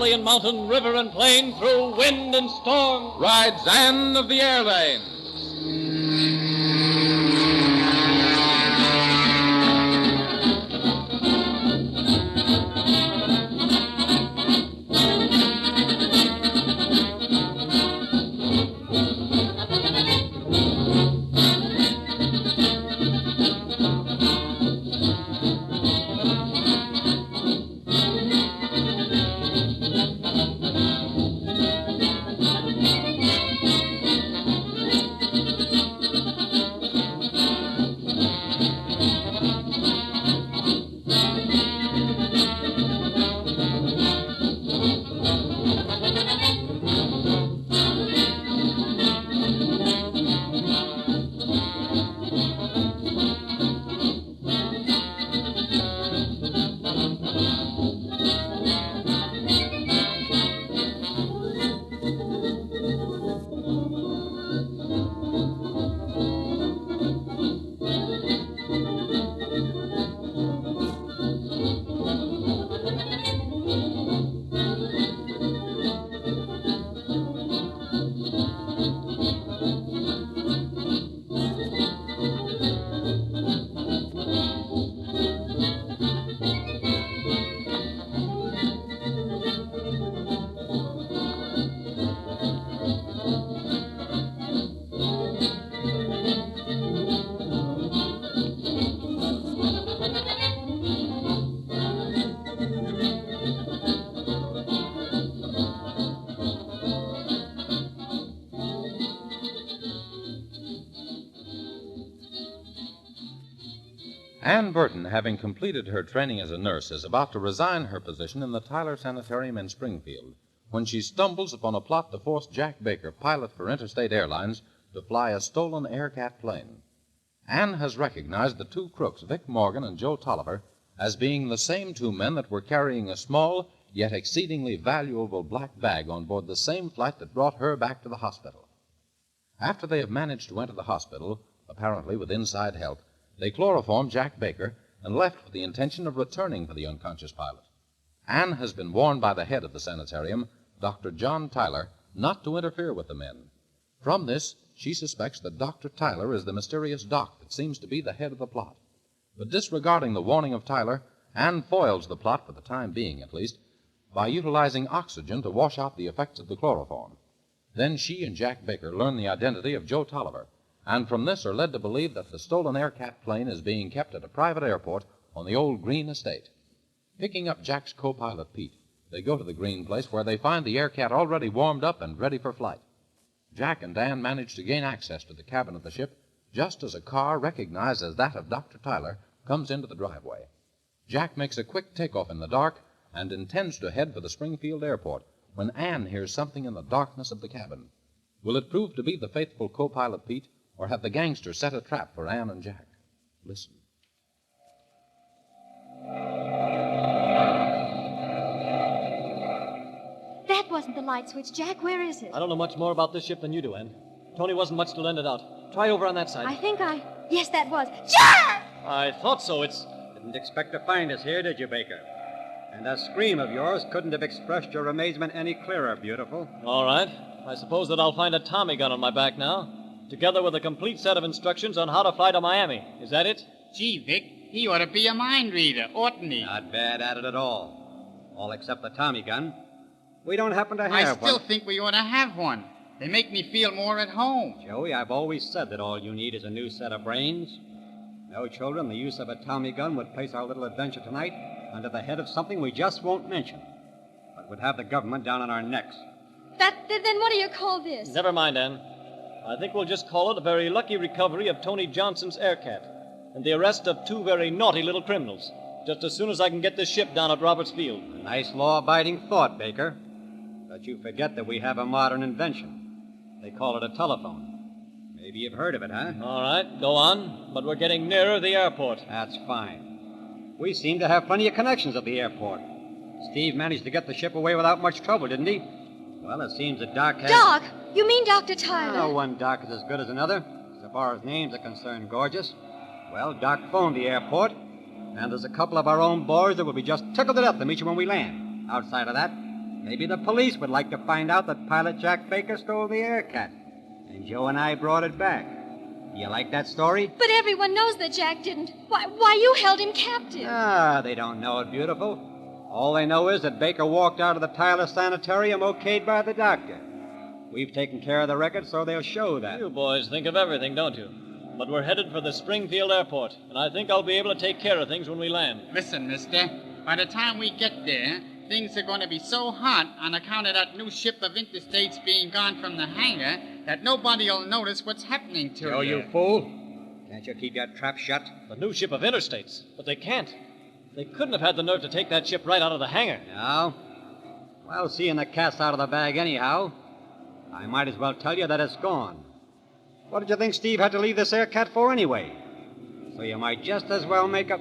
valley and mountain, river and plain, through wind and storm, rides Anne of the Airlanes. Ann Burton, having completed her training as a nurse, is about to resign her position in the Tyler Sanitarium in Springfield when she stumbles upon a plot to force Jack Baker, pilot for Interstate Airlines, to fly a stolen Aircat plane. Ann has recognized the two crooks, Vic Morgan and Joe Tolliver, as being the same two men that were carrying a small yet exceedingly valuable black bag on board the same flight that brought her back to the hospital. After they have managed to enter the hospital, apparently with inside help, they chloroformed Jack Baker and left with the intention of returning for the unconscious pilot. Ann has been warned by the head of the sanitarium, Dr. John Tyler, not to interfere with the men. From this, she suspects that Dr. Tyler is the mysterious doc that seems to be the head of the plot. But disregarding the warning of Tyler, Ann foils the plot, for the time being at least, by utilizing oxygen to wash out the effects of the chloroform. Then she and Jack Baker learn the identity of Joe Tolliver, and from this are led to believe that the stolen Aircat plane is being kept at a private airport on the old Green estate. Picking up Jack's co-pilot, Pete, they go to the Green place, where they find the Aircat already warmed up and ready for flight. Jack and Dan manage to gain access to the cabin of the ship just as a car recognized as that of Dr. Tyler comes into the driveway. Jack makes a quick takeoff in the dark and intends to head for the Springfield airport when Ann hears something in the darkness of the cabin. Will it prove to be the faithful co-pilot, Pete, or have the gangsters set a trap for Ann and Jack? Listen. That wasn't the light switch, Jack. Where is it? I don't know much more about this ship than you do, Ann. Tony wasn't much to lend it out. Try over on that side. Yes, that was. Jack! I thought so. It's... Didn't expect to find us here, did you, Baker? And that scream of yours couldn't have expressed your amazement any clearer, beautiful. All right. I suppose that I'll find a Tommy gun on my back now, together with a complete set of instructions on how to fly to Miami. Is that it? Gee, Vic, he ought to be a mind reader, oughtn't he? Not bad at it at all. All except the Tommy gun. We don't happen to have I one. still think we ought to have one. They make me feel more at home. Joey, I've always said that all you need is a new set of brains. No, children, the use of a Tommy gun would place our little adventure tonight under the head of something we just won't mention, but would have the government down on our necks. Then what do you call this? Never mind, Ann. I think we'll just call it a very lucky recovery of Tony Johnson's Aircat and the arrest of two very naughty little criminals, just as soon as I can get this ship down at Roberts Field. A nice law-abiding thought, Baker. But you forget that we have a modern invention. They call it a telephone. Maybe you've heard of it, huh? All right, go on. But we're getting nearer the airport. That's fine. We seem to have plenty of connections at the airport. Steve managed to get the ship away without much trouble, didn't he? Well, it seems that Doc has... Doc! You mean Dr. Tyler? No one Doc is as good as another, so far as names are concerned, gorgeous. Well, Doc phoned the airport, and there's a couple of our own boys that will be just tickled to death to meet you when we land. Outside of that, Maybe the police would like to find out that Pilot Jack Baker stole the Aircat. And Joe and I brought it back. You like that story? But everyone knows that Jack didn't. Why you held him captive? Ah, they don't know it, beautiful. All they know is that Baker walked out of the Tyler Sanitarium okayed by the doctor. We've taken care of the record, so they'll show that. You boys think of everything, don't you? But we're headed for the Springfield airport, and I think I'll be able to take care of things when we land. Listen, mister, by the time we get there, things are going to be so hot on account of that new ship of interstates being gone from the hangar that nobody will notice what's happening to Joe, you. you fool. Can't you keep your trap shut? The new ship of interstates. But they can't. They couldn't have had the nerve to take that ship right out of the hangar. No? Well, seeing the cat's out of the bag anyhow, I might as well tell you that it's gone. What did you think Steve had to leave this Aircat for anyway? So you might just as well make up...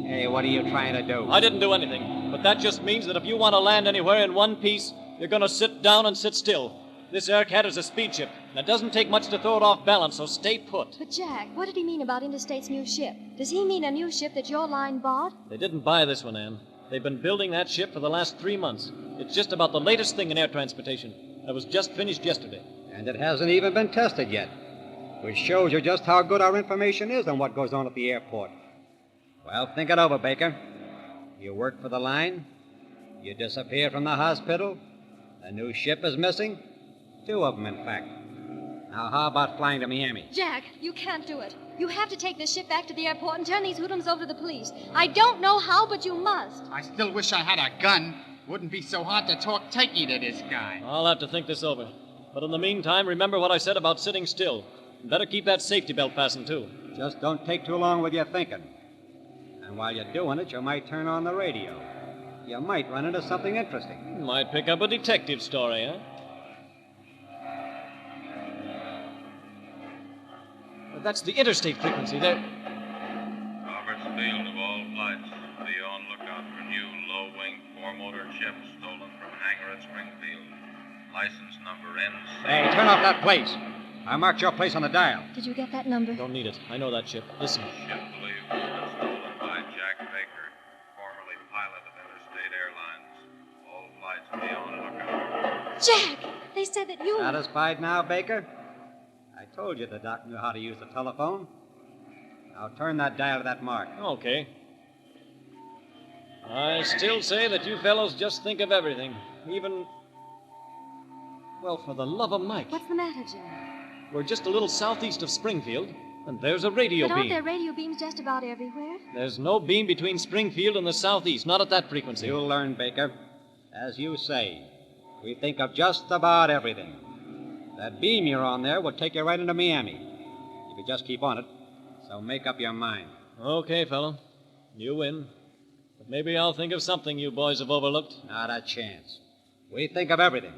Hey, what are you trying to do? I didn't do anything. But that just means that if you want to land anywhere in one piece, you're going to sit down and sit still. This Aircat is a speed ship. And it doesn't take much to throw it off balance, so stay put. But, Jack, what did he mean about Interstate's new ship? Does he mean a new ship that your line bought? They didn't buy this one, Ann. They've been building that ship for the last 3 months. It's just about the latest thing in air transportation. It was just finished yesterday. And it hasn't even been tested yet. Which shows you just how good our information is on what goes on at the airport. Well, think it over, Baker. You work for the line. You disappear from the hospital. The new ship is missing. 2 of them, in fact. Now, how about flying to Miami? Jack, you can't do it. You have to take this ship back to the airport and turn these hoodlums over to the police. I don't know how, but you must. I still wish I had a gun. Wouldn't be so hard to talk turkey to this guy. I'll have to think this over. But in the meantime, remember what I said about sitting still. And better keep that safety belt fastened, too. Just don't take too long with your thinking. And while you're doing it, you might turn on the radio. You might run into something interesting. Might pick up a detective story, huh? That's the interstate frequency there. Roberts Field of all flights. Be on lookout for new low-wing four-motor ships stolen from hangar at Springfield. License number ends. Hey, turn off that place. I marked your place on the dial. Did you get that number? Don't need it. I know that ship. Listen. Ship believed to have been stolen by Jack Baker, formerly pilot of Interstate Airlines. All flights be on lookout. Jack! They said that you... Satisfied now, Baker? I told you the doc knew how to use the telephone. Now turn that dial to that mark. Okay. I still say that you fellows just think of everything. Even... Well, for the love of Mike. What's the matter, Jack? We're just a little southeast of Springfield, and there's a radio But aren't beam. there radio beams just about everywhere? There's no beam between Springfield and the southeast, not at that frequency. You'll learn, Baker. As you say, we think of just about everything. That beam you're on there will take you right into Miami. You could just keep on it. So make up your mind. Okay, fellow. You win. But maybe I'll think of something you boys have overlooked. Not a chance. We think of everything.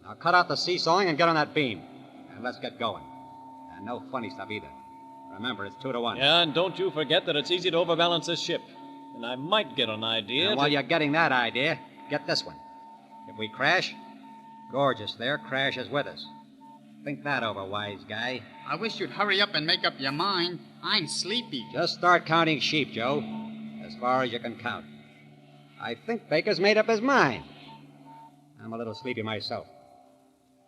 Now cut out the seesawing and get on that beam. And let's get going. And no funny stuff either. Remember, it's 2 to 1. Yeah, and don't you forget that it's easy to overbalance this ship. And I might get an idea. And while you're getting that idea, get this one. If we crash, Gorgeous there crashes with us. Think that over, wise guy. I wish you'd hurry up and make up your mind. I'm sleepy. Just start counting sheep, Joe. As far as you can count. I think Baker's made up his mind. I'm a little sleepy myself.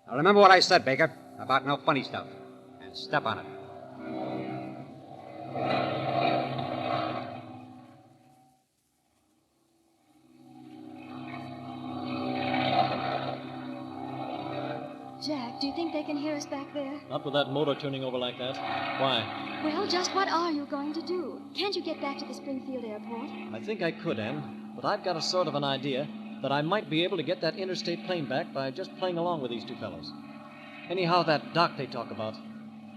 Now remember what I said, Baker, about no funny stuff. And step on it. Jack, do you think they can hear us back there? Not with that motor turning over like that. Why? Well, just what are you going to do? Can't you get back to the Springfield airport? I think I could, Ann. But I've got a sort of an idea that I might be able to get that interstate plane back by just playing along with these two fellows. Anyhow, that Doc they talk about.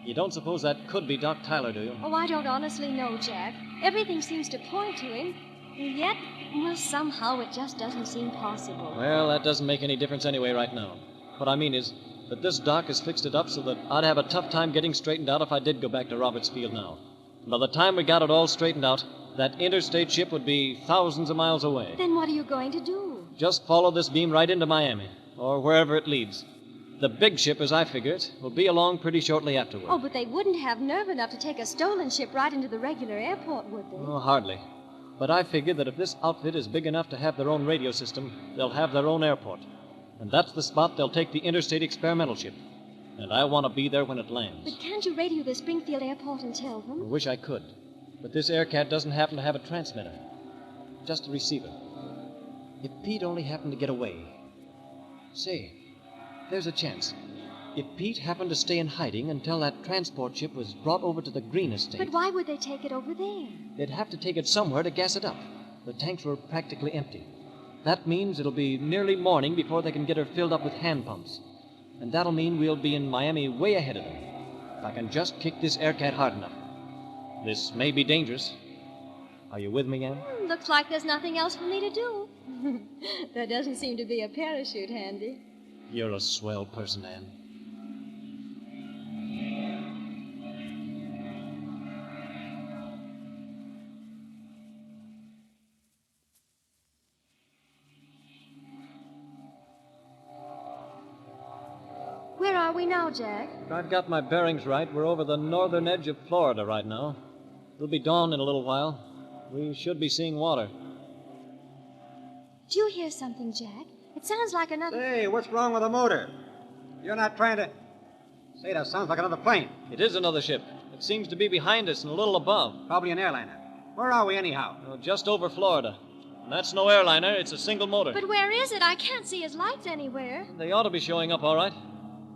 You don't suppose that could be Doc Tyler, do you? Oh, I don't honestly know, Jack. Everything seems to point to him. And yet, well, somehow it just doesn't seem possible. Well, that doesn't make any difference anyway right now. What I mean is that this Doc has fixed it up so that I'd have a tough time getting straightened out if I did go back to Roberts Field now. And by the time we got it all straightened out, that interstate ship would be thousands of miles away. Then what are you going to do? Just follow this beam right into Miami, or wherever it leads. The big ship, as I figure it, will be along pretty shortly afterward. Oh, but they wouldn't have nerve enough to take a stolen ship right into the regular airport, would they? Oh, hardly. But I figure that if this outfit is big enough to have their own radio system, they'll have their own airport. And that's the spot they'll take the interstate experimental ship. And I want to be there when it lands. But can't you radio the Springfield airport and tell I them? wish I could. But this Aircat doesn't happen to have a transmitter. Just a receiver. If Pete only happened to get away. Say, there's a chance. If Pete happened to stay in hiding until that transport ship was brought over to the Green estate... But why would they take it over there? They'd have to take it somewhere to gas it up. The tanks were practically empty. That means it'll be nearly morning before they can get her filled up with hand pumps. And that'll mean we'll be in Miami way ahead of them. If I can just kick this Aircat hard enough. This may be dangerous. Are you with me, Anne? Looks like there's nothing else for me to do. There doesn't seem to be a parachute handy. You're a swell person, Anne. Where are we now, Jack? If I've got my bearings right, we're over the northern edge of Florida right now. It'll be dawn in a little while. We should be seeing water. Do you hear something, Jack? It sounds like another... Say, what's wrong with the motor? You're not trying to... Say, that sounds like another plane. It is another ship. It seems to be behind us and a little above. Probably an airliner. Where are we, anyhow? Just over Florida. And that's no airliner, it's a single motor. But where is it? I can't see his lights anywhere. They ought to be showing up all right.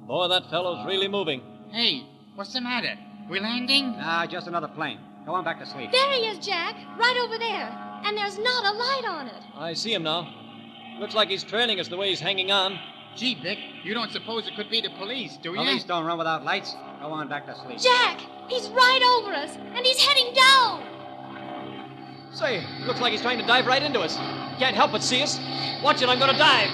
Boy, that fellow's really moving. Hey, what's the matter? We landing? Nah, just another plane. Go on back to sleep. There he is, Jack. Right over there. And there's not a light on it. I see him now. Looks like he's trailing us the way he's hanging on. Gee, Vic, you don't suppose it could be the police, do you? Police don't run without lights. Go on back to sleep. Jack! He's right over us, and he's heading down. Say, looks like he's trying to dive right into us. Can't help but see us. Watch it, I'm going to dive.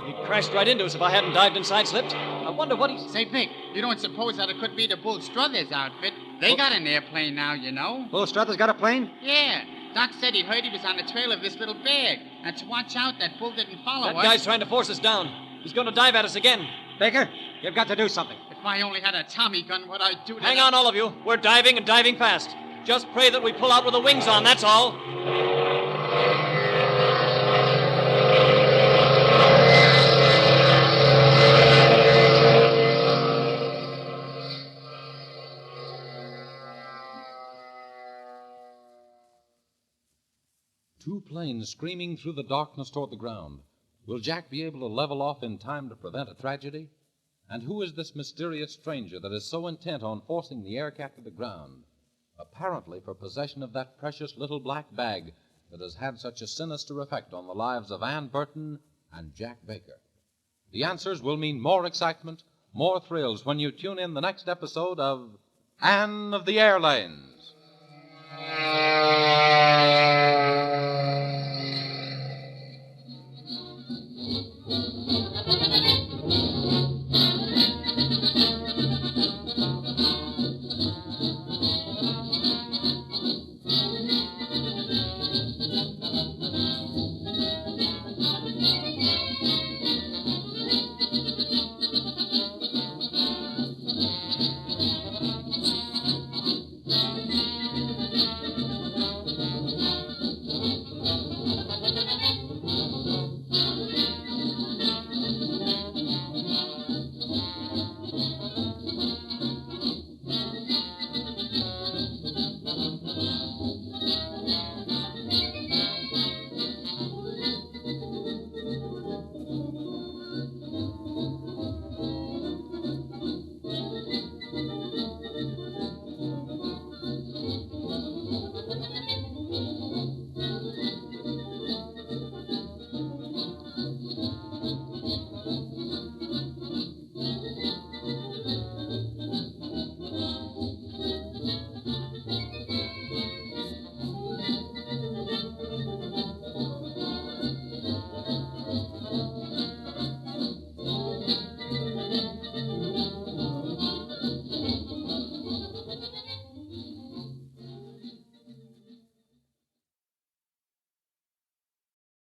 He crashed right into us if I hadn't dived and side-slipped. I wonder what he's... Say, Vic, you don't suppose that it could be the Bull Struthers outfit? They got an airplane now, you know. Bull Struthers got a plane? Yeah. Doc said he'd heard he was on the trail of this little bag. And to watch out that Bull didn't follow us. That guy's trying to force us down. He's going to dive at us again. Baker, you've got to do something. If I only had a Tommy gun, what I'd do to Hang that- on, all of you. We're diving and diving fast. Just pray that we pull out with the wings on, that's all. Two planes screaming through the darkness toward the ground. Will Jack be able to level off in time to prevent a tragedy? And who is this mysterious stranger that is so intent on forcing the Aircat to the ground? Apparently for possession of that precious little black bag that has had such a sinister effect on the lives of Ann Burton and Jack Baker. The answers will mean more excitement, more thrills when you tune in the next episode of Anne of the Airlanes.